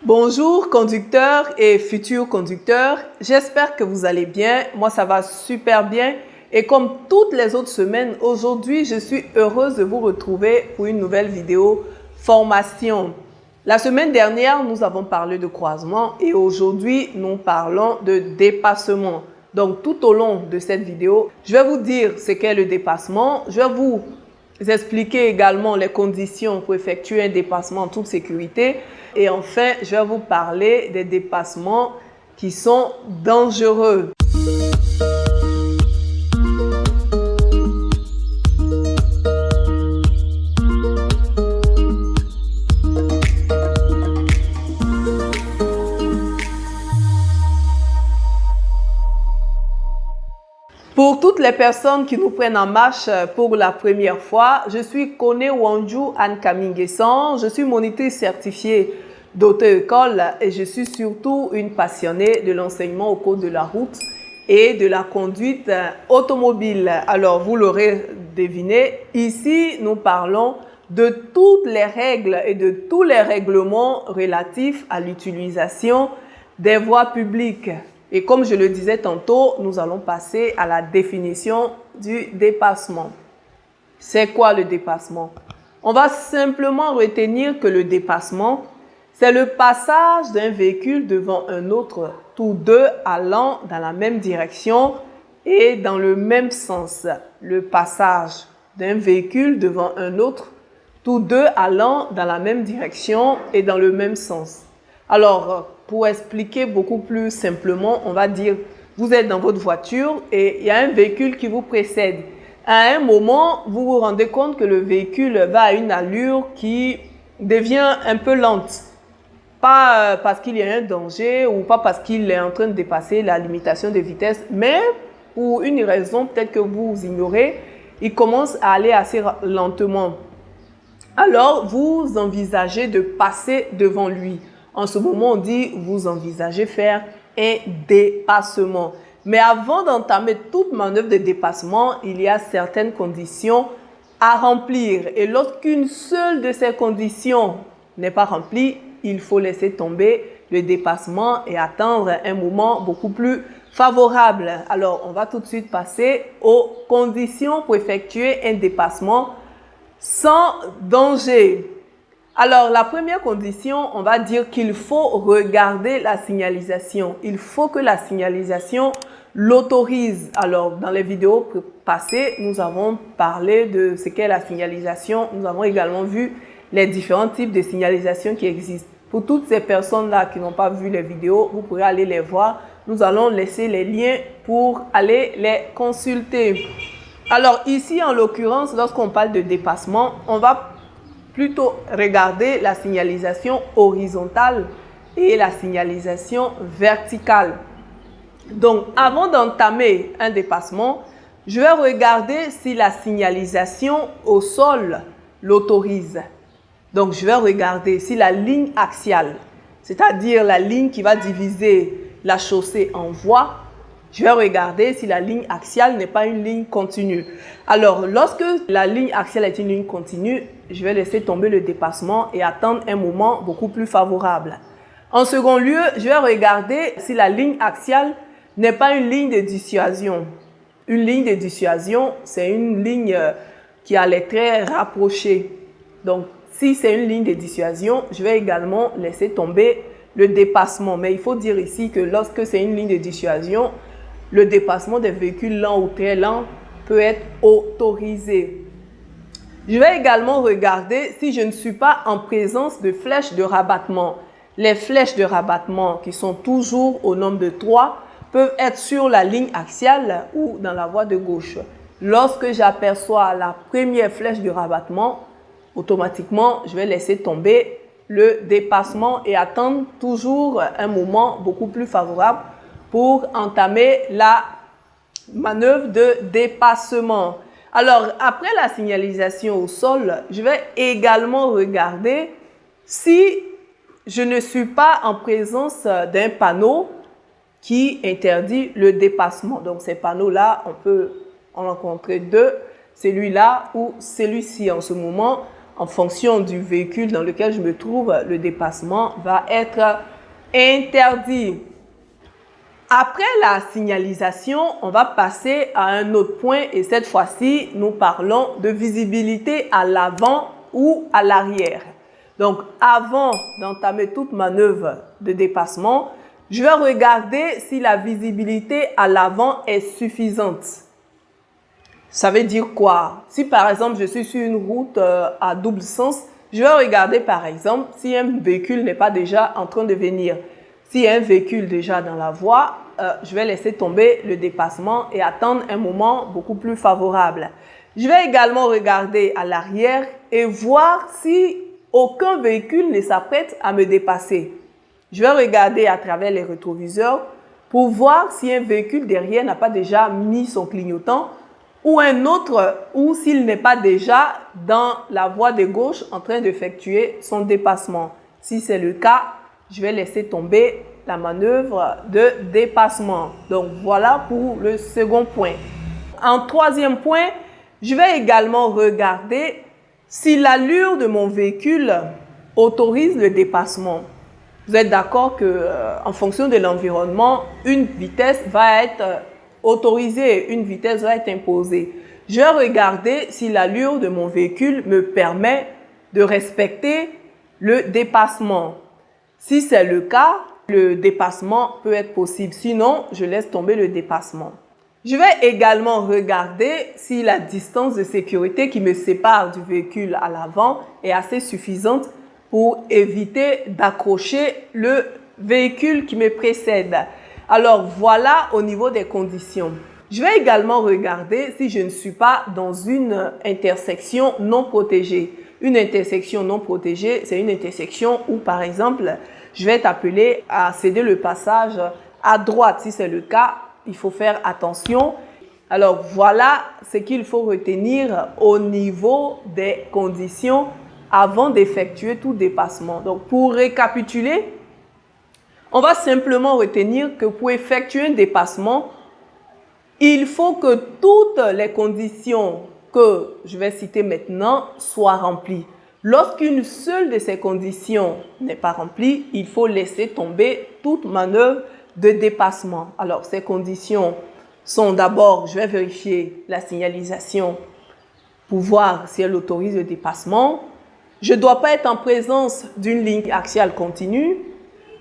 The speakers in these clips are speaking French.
Bonjour conducteurs et futurs conducteurs, j'espère que vous allez bien. Moi ça va super bien et comme toutes les autres semaines, aujourd'hui je suis heureuse de vous retrouver pour une nouvelle vidéo formation. La semaine dernière, nous avons parlé de croisement et aujourd'hui nous parlons de dépassement. Donc tout au long de cette vidéo, je vais vous dire ce qu'est le dépassement, je vais vous expliquer également les conditions pour effectuer un dépassement en toute sécurité. Et enfin, je vais vous parler des dépassements qui sont dangereux. Pour toutes les personnes qui nous prennent en marche pour la première fois, je suis Kone Wanju Anne Kamingesan, je suis monitrice certifiée d'auto-école et je suis surtout une passionnée de l'enseignement au cours de la route et de la conduite automobile. Alors, vous l'aurez deviné, ici nous parlons de toutes les règles et de tous les règlements relatifs à l'utilisation des voies publiques. Et comme je le disais tantôt, nous allons passer à la définition du dépassement. C'est quoi le dépassement? On va simplement retenir que le dépassement, c'est le passage d'un véhicule devant un autre, tous deux allant dans la même direction et dans le même sens. Le passage d'un véhicule devant un autre, tous deux allant dans la même direction et dans le même sens. Alors, pour expliquer beaucoup plus simplement, on va dire, vous êtes dans votre voiture et il y a un véhicule qui vous précède. À un moment, vous vous rendez compte que le véhicule va à une allure qui devient un peu lente. Pas parce qu'il y a un danger ou pas parce qu'il est en train de dépasser la limitation de vitesse, mais pour une raison peut-être que vous ignorez, il commence à aller assez lentement. Alors, vous envisagez de passer devant lui. En ce moment, on dit, vous envisagez faire un dépassement. Mais avant d'entamer toute manœuvre de dépassement, il y a certaines conditions à remplir. Et lorsqu'une seule de ces conditions n'est pas remplie, il faut laisser tomber le dépassement et attendre un moment beaucoup plus favorable. Alors, on va tout de suite passer aux conditions pour effectuer un dépassement sans danger. Alors, la première condition, on va dire qu'il faut regarder la signalisation. Il faut que la signalisation l'autorise. Alors, dans les vidéos passées, nous avons parlé de ce qu'est la signalisation. Nous avons également vu les différents types de signalisation qui existent. Pour toutes ces personnes-là qui n'ont pas vu les vidéos, vous pourrez aller les voir. Nous allons laisser les liens pour aller les consulter. Alors, ici, en l'occurrence, lorsqu'on parle de dépassement, on va plutôt regarder la signalisation horizontale et la signalisation verticale. Donc, avant d'entamer un dépassement, je vais regarder si la signalisation au sol l'autorise. Donc, je vais regarder si la ligne axiale, c'est-à-dire la ligne qui va diviser la chaussée en voies, je vais regarder si la ligne axiale n'est pas une ligne continue. Alors, lorsque la ligne axiale est une ligne continue, je vais laisser tomber le dépassement et attendre un moment beaucoup plus favorable. En second lieu, je vais regarder si la ligne axiale n'est pas une ligne de dissuasion. Une ligne de dissuasion, c'est une ligne qui a les traits rapprochés. Donc, si c'est une ligne de dissuasion, je vais également laisser tomber le dépassement. Mais il faut dire ici que lorsque c'est une ligne de dissuasion, le dépassement des véhicules lents ou très lents peut être autorisé. Je vais également regarder si je ne suis pas en présence de flèches de rabattement. Les flèches de rabattement qui sont toujours au nombre de 3 peuvent être sur la ligne axiale ou dans la voie de gauche. Lorsque j'aperçois la première flèche de rabattement, automatiquement, je vais laisser tomber le dépassement et attendre toujours un moment beaucoup plus favorable pour entamer la manœuvre de dépassement. Alors, après la signalisation au sol, je vais également regarder si je ne suis pas en présence d'un panneau qui interdit le dépassement. Donc, ces panneaux-là, on peut en rencontrer deux, celui-là ou celui-ci en ce moment. en fonction du véhicule dans lequel je me trouve, le dépassement va être interdit. Après la signalisation, on va passer à un autre point et cette fois-ci, nous parlons de visibilité à l'avant ou à l'arrière. Donc, avant d'entamer toute manœuvre de dépassement, je vais regarder si la visibilité à l'avant est suffisante. Ça veut dire quoi? Si par exemple, je suis sur une route à double sens, je vais regarder par exemple si un véhicule n'est pas déjà en train de venir. S'il y a un véhicule déjà dans la voie, je vais laisser tomber le dépassement et attendre un moment beaucoup plus favorable. Je vais également regarder à l'arrière et voir si aucun véhicule ne s'apprête à me dépasser. Je vais regarder à travers les rétroviseurs pour voir si un véhicule derrière n'a pas déjà mis son clignotant ou un autre, ou s'il n'est pas déjà dans la voie de gauche en train d'effectuer son dépassement. Si c'est le cas, je vais laisser tomber la manœuvre de dépassement. Donc voilà pour le second point. En troisième point, je vais également regarder si l'allure de mon véhicule autorise le dépassement. Vous êtes d'accord que en fonction de l'environnement, une vitesse va être autorisée, une vitesse va être imposée. Je vais regarder si l'allure de mon véhicule me permet de respecter le dépassement. Si c'est le cas, le dépassement peut être possible. Sinon, je laisse tomber le dépassement. Je vais également regarder si la distance de sécurité qui me sépare du véhicule à l'avant est assez suffisante pour éviter d'accrocher le véhicule qui me précède. Alors voilà au niveau des conditions. Je vais également regarder si je ne suis pas dans une intersection non protégée. Une intersection non protégée, c'est une intersection où par exemple, je vais être appelé à céder le passage à droite. Si c'est le cas, il faut faire attention. Alors voilà ce qu'il faut retenir au niveau des conditions avant d'effectuer tout dépassement. Donc pour récapituler, on va simplement retenir que pour effectuer un dépassement, il faut que toutes les conditions que je vais citer maintenant soient remplies. Lorsqu'une seule de ces conditions n'est pas remplie, il faut laisser tomber toute manœuvre de dépassement. Alors, ces conditions sont d'abord, je vais vérifier la signalisation pour voir si elle autorise le dépassement. Je ne dois pas être en présence d'une ligne axiale continue.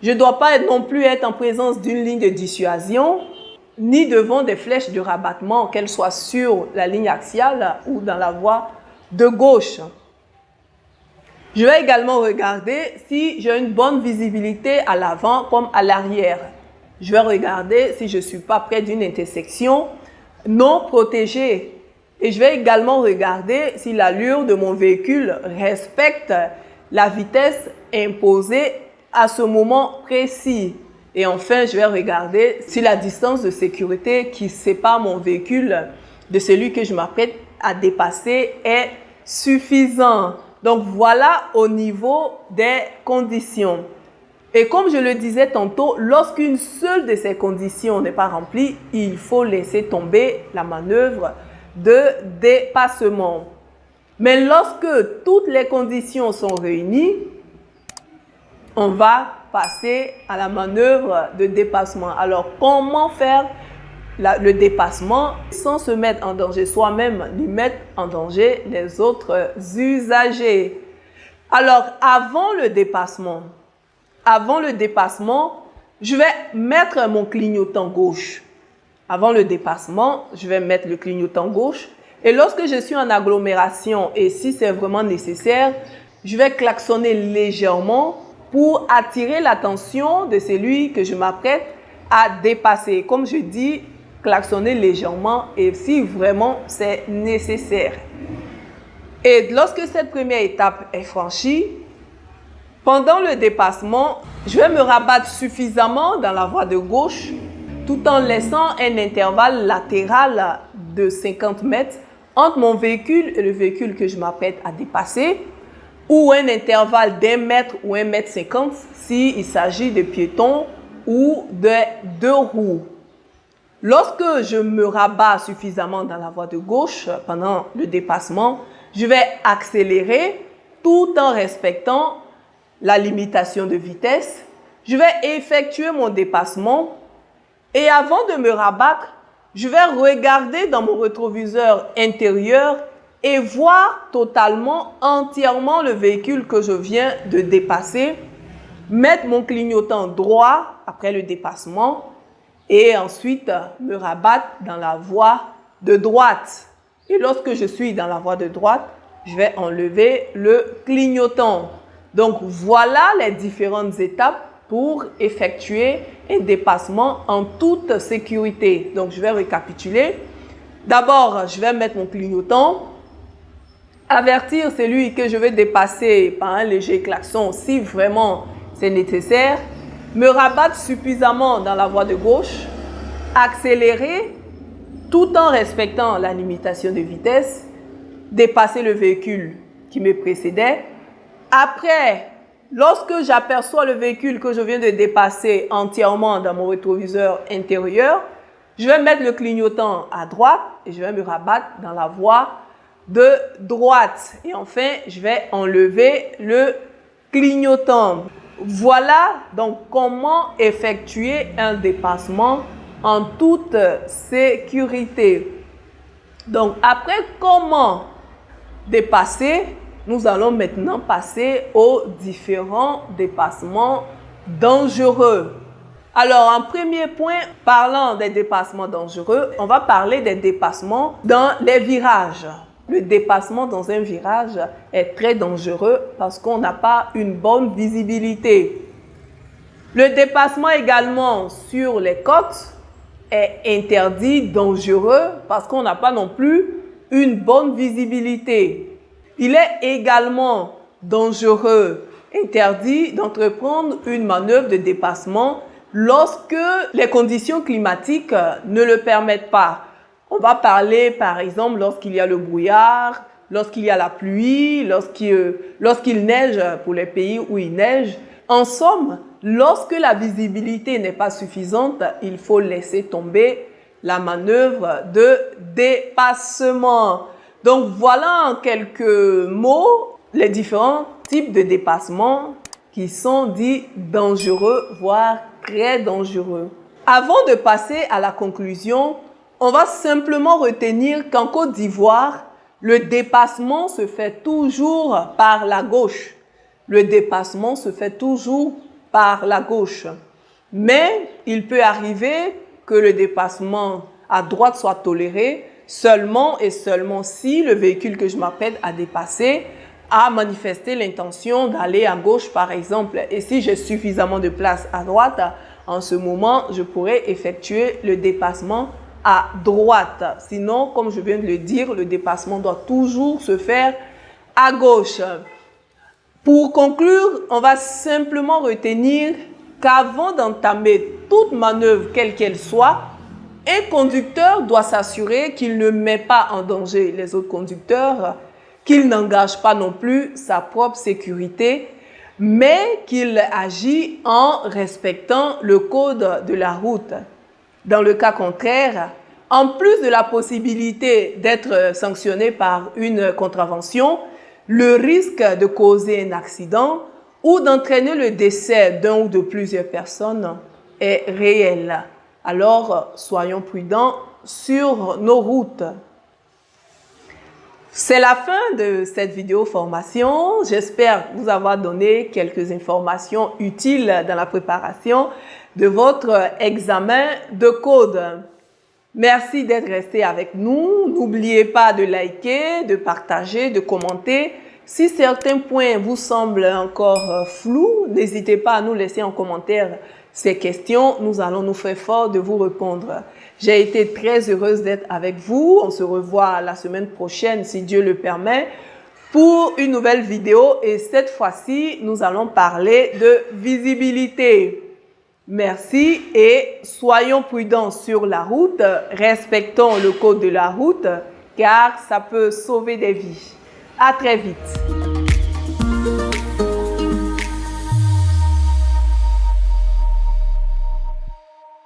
Je ne dois pas non plus être en présence d'une ligne de dissuasion, ni devant des flèches de rabattement, qu'elles soient sur la ligne axiale ou dans la voie de gauche. Je vais également regarder si j'ai une bonne visibilité à l'avant comme à l'arrière. Je vais regarder si je ne suis pas près d'une intersection non protégée. Et je vais également regarder si l'allure de mon véhicule respecte la vitesse imposée à ce moment précis. Et enfin, je vais regarder si la distance de sécurité qui sépare mon véhicule de celui que je m'apprête à dépasser est suffisante. Donc voilà au niveau des conditions. Et comme je le disais tantôt, lorsqu'une seule de ces conditions n'est pas remplie, il faut laisser tomber la manœuvre de dépassement. Mais lorsque toutes les conditions sont réunies, on va passer à la manœuvre de dépassement. Alors, comment faire le dépassement sans se mettre en danger soi-même, ni mettre en danger les autres usagers? Alors, avant le dépassement, je vais mettre mon clignotant gauche. Avant le dépassement, je vais mettre le clignotant gauche. Et lorsque je suis en agglomération, et si c'est vraiment nécessaire, je vais klaxonner légèrement pour attirer l'attention de celui que je m'apprête à dépasser. Comme je dis, klaxonner légèrement et si vraiment c'est nécessaire. Et lorsque cette première étape est franchie, pendant le dépassement, je vais me rabattre suffisamment dans la voie de gauche tout en laissant un intervalle latéral de 50 mètres entre mon véhicule et le véhicule que je m'apprête à dépasser, ou un intervalle d'1 mètre ou 1,50 m s'il s'agit de piétons ou de deux roues. Lorsque je me rabats suffisamment dans la voie de gauche pendant le dépassement, je vais accélérer tout en respectant la limitation de vitesse. Je vais effectuer mon dépassement et avant de me rabattre, je vais regarder dans mon rétroviseur intérieur et voir totalement, entièrement le véhicule que je viens de dépasser, mettre mon clignotant droit après le dépassement et ensuite me rabattre dans la voie de droite. Et lorsque je suis dans la voie de droite, je vais enlever le clignotant. Donc voilà les différentes étapes pour effectuer un dépassement en toute sécurité. Donc je vais récapituler. D'abord, je vais mettre mon clignotant, avertir celui que je vais dépasser par un léger klaxon si vraiment c'est nécessaire, me rabattre suffisamment dans la voie de gauche, accélérer tout en respectant la limitation de vitesse, dépasser le véhicule qui me précédait. Après, lorsque j'aperçois le véhicule que je viens de dépasser entièrement dans mon rétroviseur intérieur, je vais mettre le clignotant à droite et je vais me rabattre dans la voie de droite. Et enfin, je vais enlever le clignotant. Voilà donc comment effectuer un dépassement en toute sécurité. Donc, après comment dépasser, nous allons maintenant passer aux différents dépassements dangereux. Alors, en premier point, parlant des dépassements dangereux, on va parler des dépassements dans les virages. Le dépassement dans un virage est très dangereux parce qu'on n'a pas une bonne visibilité. Le dépassement également sur les côtes est interdit, dangereux parce qu'on n'a pas non plus une bonne visibilité. Il est également dangereux, interdit d'entreprendre une manœuvre de dépassement lorsque les conditions climatiques ne le permettent pas. On va parler par exemple lorsqu'il y a le brouillard, lorsqu'il y a la pluie, lorsqu'il neige pour les pays où il neige. En somme, lorsque la visibilité n'est pas suffisante, il faut laisser tomber la manœuvre de dépassement. Donc voilà en quelques mots les différents types de dépassements qui sont dits dangereux, voire très dangereux. Avant de passer à la conclusion, on va simplement retenir qu'en Côte d'Ivoire, le dépassement se fait toujours par la gauche. Le dépassement se fait toujours par la gauche. Mais il peut arriver que le dépassement à droite soit toléré seulement et seulement si le véhicule que je m'apprête à dépasser a manifesté l'intention d'aller à gauche par exemple. Et si j'ai suffisamment de place à droite, en ce moment, je pourrais effectuer le dépassement à droite. Sinon, comme je viens de le dire, le dépassement doit toujours se faire à gauche. Pour conclure, on va simplement retenir qu'avant d'entamer toute manœuvre, quelle qu'elle soit, un conducteur doit s'assurer qu'il ne met pas en danger les autres conducteurs, qu'il n'engage pas non plus sa propre sécurité, mais qu'il agit en respectant le code de la route. Dans le cas contraire, en plus de la possibilité d'être sanctionné par une contravention, le risque de causer un accident ou d'entraîner le décès d'un ou de plusieurs personnes est réel. Alors, soyons prudents sur nos routes. C'est la fin de cette vidéo formation. J'espère vous avoir donné quelques informations utiles dans la préparation de votre examen de code. Merci d'être resté avec nous. N'oubliez pas de liker, de partager, de commenter. Si certains points vous semblent encore flous, n'hésitez pas à nous laisser en commentaire ces questions. Nous allons nous faire fort de vous répondre. J'ai été très heureuse d'être avec vous. On se revoit la semaine prochaine, si Dieu le permet, pour une nouvelle vidéo. Et cette fois-ci, nous allons parler de visibilité. Merci et soyons prudents sur la route. Respectons le code de la route car ça peut sauver des vies. À très vite.